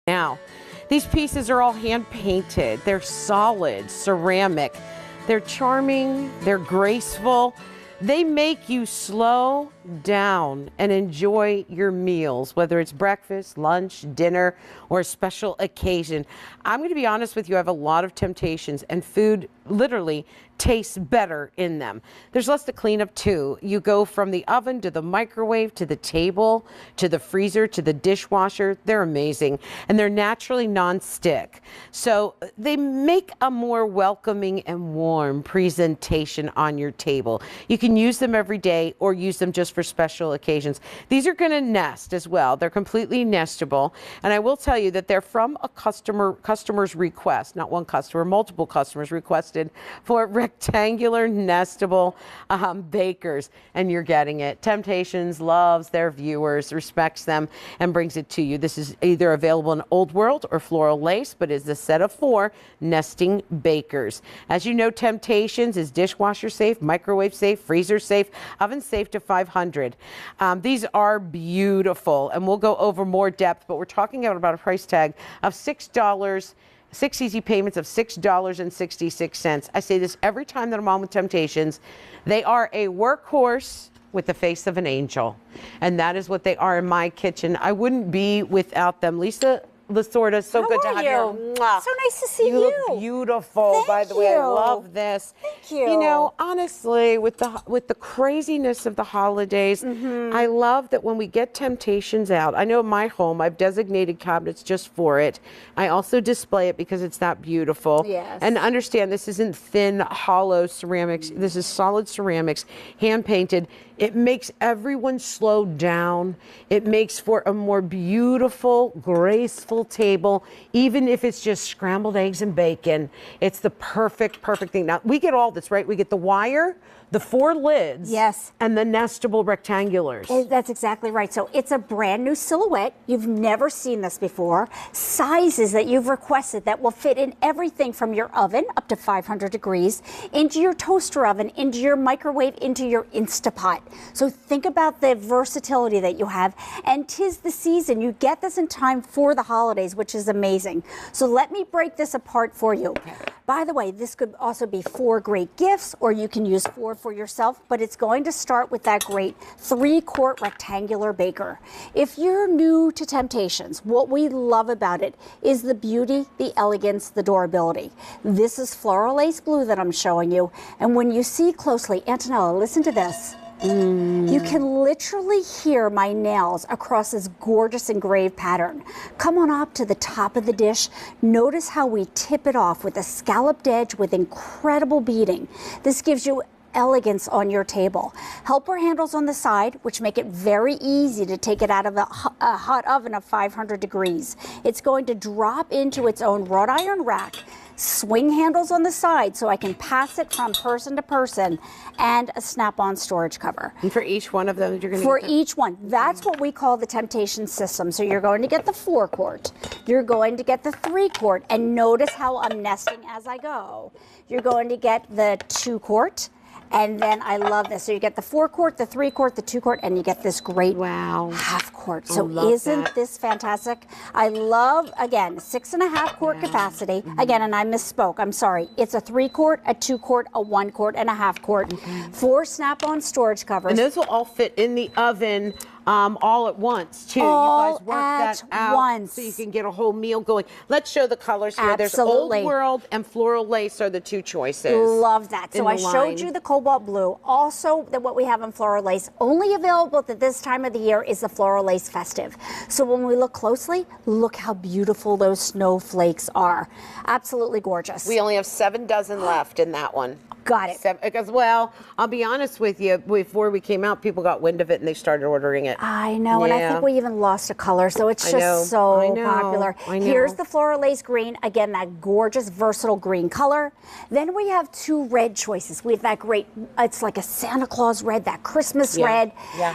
Now, these pieces are all hand painted. They're solid, ceramic. They're charming, they're graceful. They make you slow down and enjoy your meals, whether it's breakfast, lunch, dinner, or a special occasion. I'm going to be honest with you, I have a lot of Temp-tations, and food literally tastes better in them. There's less to clean up too. You go from the oven to the microwave to the table to the freezer to the dishwasher. They're amazing, and they're naturally non-stick. So they make a more welcoming and warm presentation on your table. You can use them every day or use them just for special occasions. These are going to nest as well. They're completely nestable, and I will tell you that they're from a customer's request, not one customer, multiple customers requested for rectangular nestable bakers, and you're getting it. Temp-tations loves their viewers, respects them, and brings it to you. This is either available in Old World or Floral Lace, but is a set of 4 nesting bakers. As you know, Temp-tations is dishwasher safe, microwave safe, freezer safe, oven safe to 500. These are beautiful, and we'll go over more depth, but we're talking about a price tag of $6. 6 easy payments of $6.66. I say this every time that I'm on with Temp-tations. They are a workhorse with the face of an angel, and that is what they are in my kitchen. I wouldn't be without them. Lisa Lasorda, so good to have you. Mwah. So nice to see you. You look beautiful, by the way. I love this. Thank you. You know, honestly, with the craziness of the holidays, I love that when we get Temp-tations out. I know in my home, I've designated cabinets just for it. I also display it because it's that beautiful. Yes. And understand, this isn't thin, hollow ceramics. This is solid ceramics, hand painted. It makes everyone slow down. It makes for a more beautiful, graceful table, even if it's just scrambled eggs and bacon. It's the perfect thing. Now, we get all this, right? We get the wire, the 4 lids, yes, and the nestable rectangulars. That's exactly right. So it's a brand new silhouette. You've never seen this before. Sizes that you've requested that will fit in everything from your oven up to 500 degrees, into your toaster oven, into your microwave, into your Instapot. So think about the versatility that you have, and 'tis the season. You get this in time for the holidays, which is amazing. So let me break this apart for you. Okay. By the way, this could also be 4 great gifts, or you can use 4 for yourself, but it's going to start with that great 3-quart rectangular baker. If you're new to Temp-tations, what we love about it is the beauty, the elegance, the durability. This is Floral Lace blue that I'm showing you, and when you see closely, Antonella, listen to this. You can literally hear my nails across this gorgeous engraved pattern. Come on up to the top of the dish. Notice how we tip it off with a scalloped edge with incredible beading. This gives you elegance on your table. Helper handles on the side, which make it very easy to take it out of a hot oven of 500 degrees. It's going to drop into its own wrought iron rack. Swing handles on the side so I can pass it from person to person, and a snap-on storage cover. And for each one of them, you're going to For each one. That's what we call the Temp-tations system. So you're going to get the 4-quart. You're going to get the 3-quart. And notice how I'm nesting as I go. You're going to get the 2-quart. And then I love this. So you get the 4-quart, the 3-quart, the 2-quart, and you get this great half-quart. So isn't this fantastic? I love, again, 6.5-quart capacity. Again, and I misspoke. I'm sorry. It's a 3-quart, a 2-quart, a 1-quart, and a half-quart. 4 snap-on storage covers. And those will all fit in the oven all at once, too. All you guys work that out once. so you can get a whole meal going. Let's show the colors here. Absolutely. There's Old World and Floral Lace are the 2 choices. Love that. So I showed you the cobalt blue. Also, what we have in Floral Lace, only available at this time of the year, is the Floral Lace Festive. So when we look closely, look how beautiful those snowflakes are. Absolutely gorgeous. We only have 7 dozen left in that one. Got it. Because, well, I'll be honest with you, before we came out, people got wind of it and they started ordering it. I know, and I think we even lost a color, so it's just so popular. Here's the Floral Lace green, again, that gorgeous, versatile green color. Then we have 2 red choices. We have that great, it's like a Santa Claus red, that Christmas red,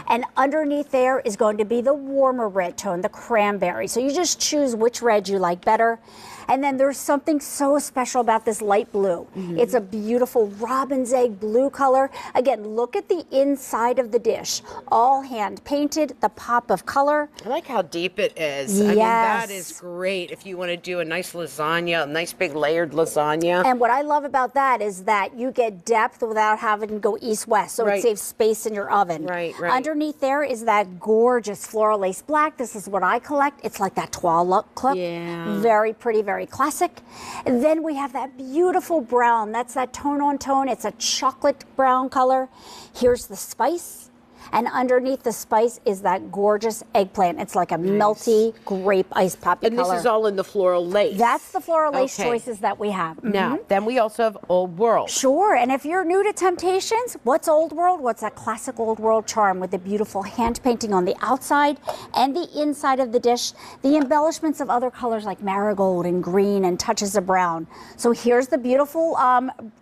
and underneath there is going to be the warmer red tone, the cranberry. So you just choose which red you like better. And then there's something so special about this light blue. It's a beautiful robin's egg blue color. Again, look at the inside of the dish. All hand painted, the pop of color. I like how deep it is. I mean, that is great if you want to do a nice lasagna, a nice big layered lasagna. And what I love about that is that you get depth without having to go east-west, so it saves space in your oven. Right. Underneath there is that gorgeous floral lace black. This is what I collect. It's like that toile look. Yeah. Very pretty, very classic. And then we have that beautiful brown. That's that tone on tone. It's a chocolate brown color. Here's the spice. And underneath the spice is that gorgeous eggplant. It's like a melty grape ice poppy color. And this is all in the floral lace. That's the floral lace choices that we have. Now, then we also have Old World. Sure, and if you're new to Temp-tations, what's Old World? What's that classic Old World charm with the beautiful hand painting on the outside and the inside of the dish, the embellishments of other colors like marigold and green and touches of brown. So here's the beautiful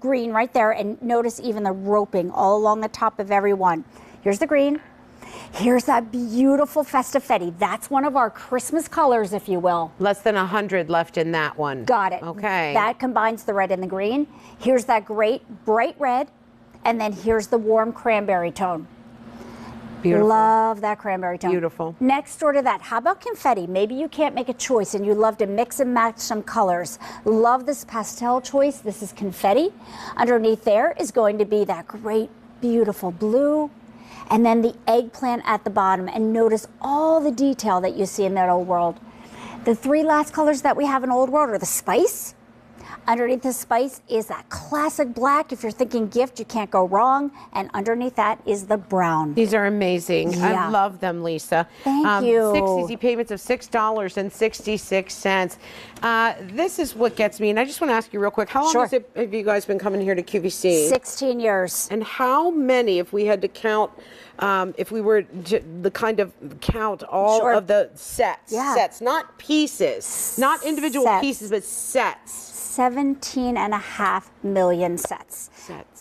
green right there, and notice even the roping all along the top of every one. Here's the green. Here's that beautiful Festifetti. That's one of our Christmas colors, if you will. Less than 100 left in that one. Got it. Okay. That combines the red and the green. Here's that great bright red. And then here's the warm cranberry tone. Beautiful. Love that cranberry tone. Beautiful. Next door to that, how about confetti? Maybe you can't make a choice and you love to mix and match some colors. Love this pastel choice. This is confetti. Underneath there is going to be that great, beautiful blue. And then the eggplant at the bottom, and notice all the detail that you see in that Old World. The three last colors that we have in Old World are the spice. Underneath the spice is that classic black. If you're thinking gift, you can't go wrong. And underneath that is the brown. These are amazing. Yeah. I love them, Lisa. Thank you. 6 easy payments of $6.66. This is what gets me, and I just want to ask you real quick, how long have you guys been coming here to QVC? 16 years. And how many, if we had to count, if we were to count all of the sets, not pieces, not individual pieces, but sets. 17.5 million sets.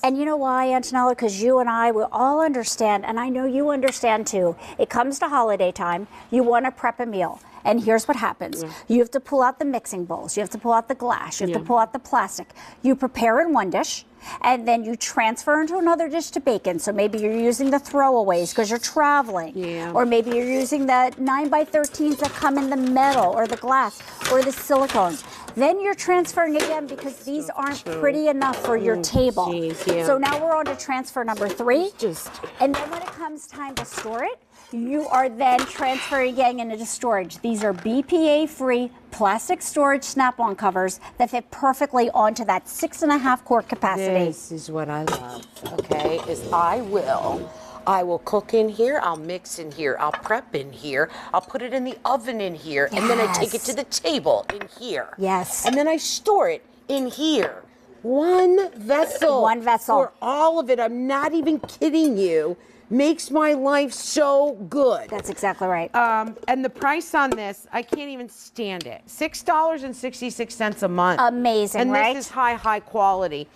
And you know why, Antonella? Because you and I will all understand, and I know you understand too, it comes to holiday time, you want to prep a meal. And here's what happens. You have to pull out the mixing bowls. You have to pull out the glass. You have to pull out the plastic. You prepare in one dish, and then you transfer into another dish to bake in. So maybe you're using the throwaways because you're traveling. Or maybe you're using the 9x13s that come in the metal or the glass or the silicone. Then you're transferring again because these aren't pretty enough for your table. So now we're on to transfer number 3. And then when it comes time to store it, you are then transferring again into storage. These are BPA-free plastic storage snap-on covers that fit perfectly onto that 6.5 quart capacity. This is what I love, okay, is I will cook in here, I'll mix in here, I'll prep in here, I'll put it in the oven in here, and then I take it to the table in here. And then I store it in here. One vessel. One vessel. For all of it. I'm not even kidding you. Makes my life so good. That's exactly right. And the price on this, I can't even stand it. $6.66 a month. Amazing, right? And this is high quality.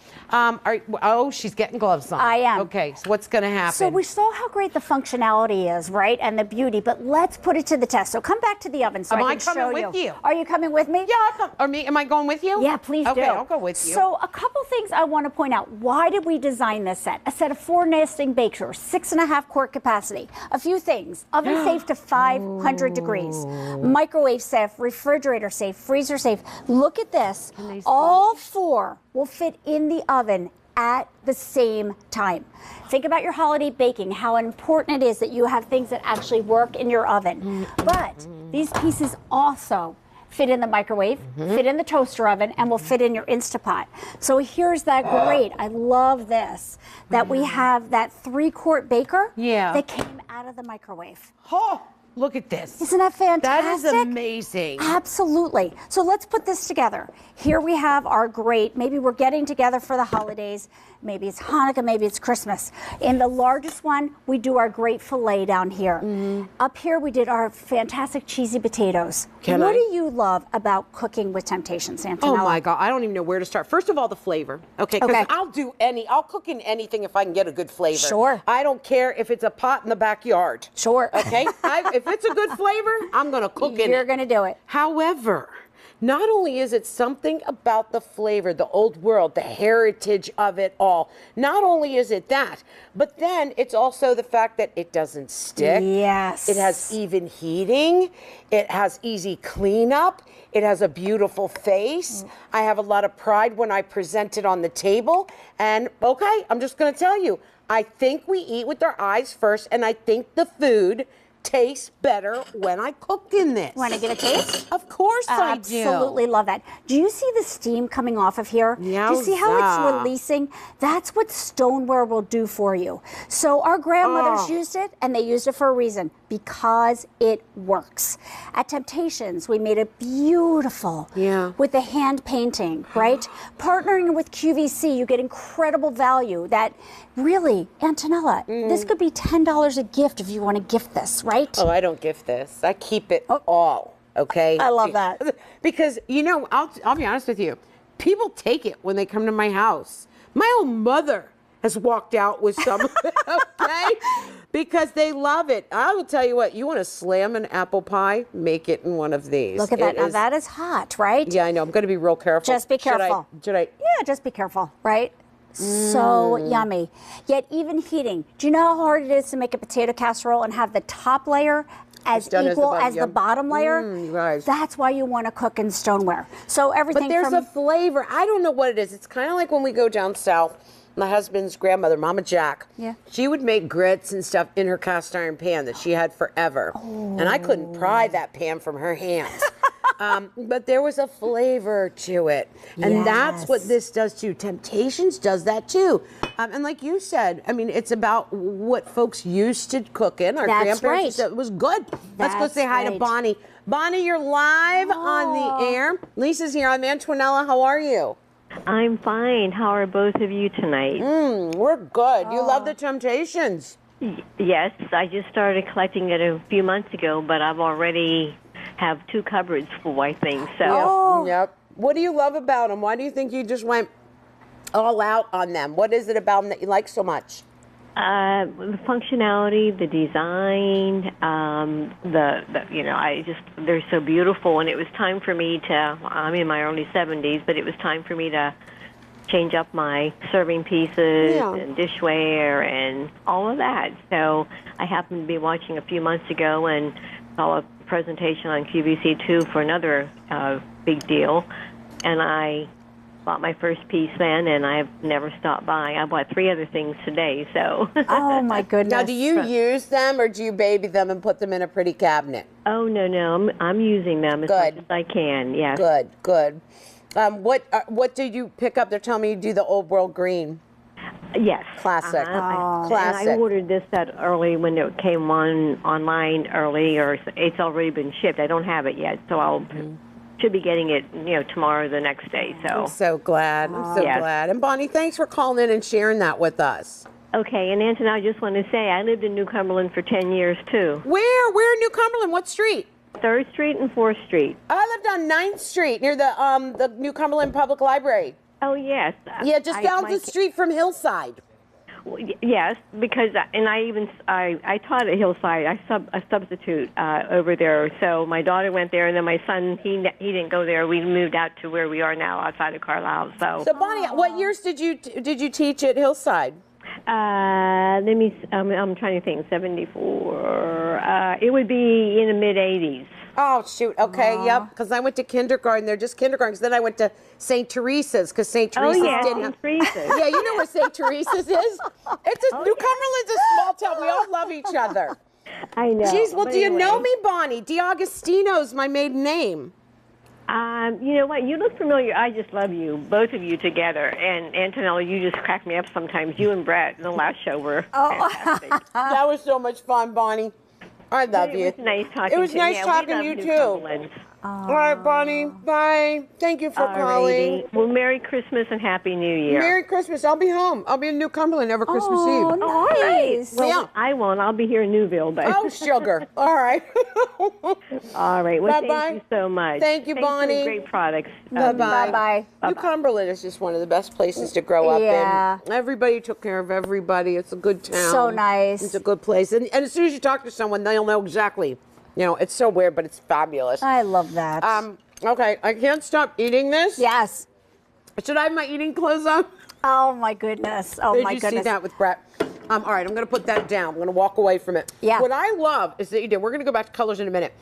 She's getting gloves on. I am. Okay, so what's going to happen? So we saw how great the functionality is, right? And the beauty, but let's put it to the test. So come back to the oven so I can show you. Am I coming with you? Are you coming with me? Yeah, I'll come. Or me? Am I going with you? Yeah, please do. Okay, I'll go with you. So a couple things I want to point out. Why did we design this set? A set of 4 nesting bake drawers, 6.5 quart capacity. A few things. Oven safe to 500 degrees. Microwave safe, refrigerator safe, freezer safe. Look at this. All 4 will fit in the oven at the same time. Think about your holiday baking, how important it is that you have things that actually work in your oven. But these pieces also fit in the microwave, fit in the toaster oven, and will fit in your Instapot. So here's that great, I love this, that we have that 3-quart baker that came out of the microwave. Oh, look at this. Isn't that fantastic? That is amazing. Absolutely. So let's put this together. Here we have our great, maybe we're getting together for the holidays, maybe it's Hanukkah, maybe it's Christmas. In the largest one, we do our great filet down here. Up here, we did our fantastic cheesy potatoes. What do you love about cooking with Temp-tations, Antonella? Oh my God, I don't even know where to start. First of all, the flavor. Okay, because I'll cook in anything if I can get a good flavor. Sure. I don't care if it's a pot in the backyard. Sure. Okay, if it's a good flavor, I'm gonna cook in it. You're gonna do it. However, Not only is it something about the flavor, the old world, the heritage of it all. Not only is it that, but then it's also the fact that it doesn't stick. Yes. It has even heating. It has easy cleanup. It has a beautiful face. I have a lot of pride when I present it on the table. And okay, I'm just going to tell you, I think we eat with our eyes first, and I think the food tastes better when I cook in this. Want to give a taste? Of course I do. Absolutely love that. Do you see the steam coming off of here? Do you see how it's releasing? That's what stoneware will do for you. So our grandmothers used it, and they used it for a reason, because it works. At Temp-tations, we made it beautiful with the hand painting, right? Partnering with QVC, you get incredible value that really, Antonella, this could be $10 a gift if you want to gift this, right? Oh, I don't gift this. I keep it all, okay? I love that. Because, you know, I'll be honest with you. People take it when they come to my house. My own mother has walked out with some of it, okay? Because they love it. I will tell you what, you want to slam an apple pie, make it in one of these. Look at that. Now that is hot, right? Yeah, I know. I'm going to be real careful. Just be careful. Should I? Yeah, just be careful, right? So yummy. Yet even heating. Do you know how hard it is to make a potato casserole and have the top layer as equal as the bottom layer? Right. That's why you want to cook in stoneware. So everything But there's a flavor. I don't know what it is. It's kind of like when we go down south. My husband's grandmother, Mama Jack, she would make grits and stuff in her cast iron pan that she had forever. And I couldn't pry that pan from her hands. But there was a flavor to it. And that's what this does too. Temp-tations does that too. And like you said, I mean, it's about what folks used to cook in. Our grandparents, it was good. Let's go say hi to Bonnie. Bonnie, you're live on the air. Lisa's here. I'm Antonella. How are you? I'm fine. How are both of you tonight? We're good. You love the Temp-tations. Yes, I just started collecting it a few months ago, but I've already have 2 cupboards full, I think. So. Yep. What do you love about them? Why do you think you just went all out on them? What is it about them that you like so much? The functionality, the design, you know, they're so beautiful. And it was time for me to, I'm in my early 70s, but it was time for me to change up my serving pieces and dishware and all of that. So I happened to be watching a few months ago and saw a presentation on QVC2 for another big deal. And I bought my first piece then, and I've never stopped by. I bought 3 other things today, so. Oh, my goodness. Now, do you use them, or do you baby them and put them in a pretty cabinet? Oh, no. I'm using them as much as I can, yes. Good. What did you pick up? They're telling me you do the Old World Green. Yes. Classic. Classic. And I ordered this that early when it came online early, or it's already been shipped. I don't have it yet, so I'll should be getting it, you know, tomorrow or the next day. So I'm so glad. I'm so glad. And Bonnie, thanks for calling in and sharing that with us. Okay, and Anton, I just want to say I lived in New Cumberland for 10 years too. Where in New Cumberland? What street? 3rd Street and 4th Street. I lived on 9th Street near the New Cumberland Public Library. Oh yes. Yeah, just down the street from Hillside. Yes, because I taught at Hillside. I substitute over there. So my daughter went there, and then my son he didn't go there. We moved out to where we are now, outside of Carlisle. So Bonnie, what years did you teach at Hillside? I'm trying to think. 74. It would be in the mid 80s. Oh, shoot. Okay, yep. Because I went to kindergarten. They're just kindergartens. Then I went to St. Teresa's because St. Teresa's didn't have... Teresa's. Yeah, you know where St. Teresa's is? New Cumberland's a small town. We all love each other. I know. Jeez, well, do you know me, Bonnie? DiAgostino's my maiden name. You know what? You look familiar. I just love you, both of you together. And Antonella, you just crack me up sometimes. You and Brett in the last show were fantastic. That was so much fun, Bonnie. I love you. It was nice talking to you. It was nice talking to you, too. All right, Bonnie. Bye. Thank you for calling. Well, Merry Christmas and Happy New Year. Merry Christmas. I'll be home. I'll be in New Cumberland over Christmas Eve. Oh, nice. Well, yeah. I won't. I'll be here in Newville. But oh, sugar. All right. All right. Well, bye-bye. Thank you so much. Thank you, Bonnie. For the great products. Bye-bye. Bye-bye. New Cumberland is just one of the best places to grow up in. Everybody took care of everybody. It's a good town. So nice. It's a good place. And as soon as you talk to someone, they'll know exactly. You know, it's so weird, but it's fabulous. I love that. Okay, I can't stop eating this. Yes. Should I have my eating clothes on? Oh my goodness. Oh Did my you goodness. see that with Brett? All right, I'm going to put that down. I'm going to walk away from it. Yeah. What I love is that you did. We're going to go back to colors in a minute.